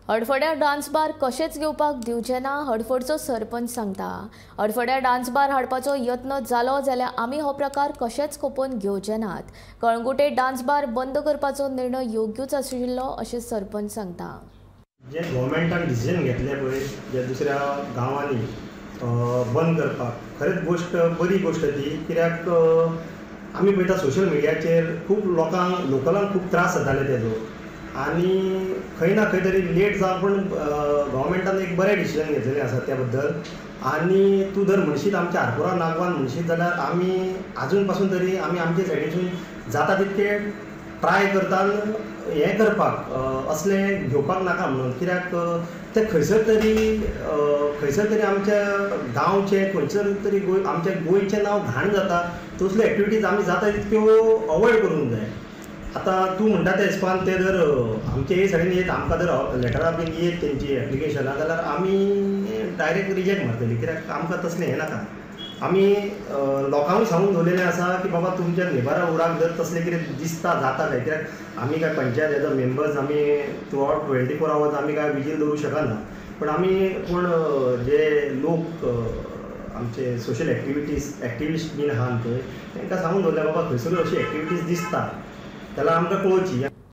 हडफड्या dance bar कशेच घेवपाक दिवचे ना हडफडचो सरपंच सांगता। हडफड्या डान्स बार हाडपाचो यत्न जालो जाल्यार आमी हो प्रकार कशेच खपोवन घेवचे नात। कळंगुटे डान्स बार बंद करपाचो निर्णय योग्यच आशिल्लो अशें सरपंच सांगता। जे गव्हर्मेंटान डिसिजन घेतले पळय जे दुसऱ्या गांवांनी बंद करपाक खरेंच गोष्ट बरी गोष्ट ती, कित्याक आमी पळयता सोशल मिडियाचेर खूब लोकलांक खूब त्रास जाताले तेजो, आनी खंय ना खंय तरी लेट जावन पूण गव्हर्मेंटान एक बरें डिसिजन घेतलेलें आसा त्या बद्दल। आनी तूं जर म्हणशीत आमच्या आरपोरा नागवान म्हणशीत जाल्यार आमी आजून पासून तरी आमी आमचे सायडीसून जाता तितके ट्राय करतात हें करपाक, असलें घेवपाक नाका म्हणून, कित्याक ते खंयसर तरी आमच्या गांवचें खंयसर तरी आमच्या गोंयचें नांव घाण जाता। तसल्यो एक्टिविटीज आमी जाता तितक्यो अवॉयड करूंक जाय। आतां तूं म्हणटा ते हिसपान ते जर आमचे हे सायडीन येत आमकां जर लेटरां बीन येत तेंची एप्लिकेशनां जाल्यार आमी डायरेक्ट रिजेक्ट मारतली, कित्याक आमकां तसलें हें नाका। आमी लोकांकूय सांगून दवरलेलें आसा की बाबा तुमच्या नेबरा उराक जर तसलें कितें दिसता जातालें, कित्याक आमी काय पंचायत हेजो मेंबर्स आमी थ्रू आउट 24 आवर्स आमी काय विजील दवरूंक शकना, पूण जे लोक आमचे सोशल एक्टिविस्ट बीन आहात पळय तांकां सांगून दवरलें बाबा खंयसर अशी एक्टिविटीज दिसता जाल्यार आमकां कळोवची।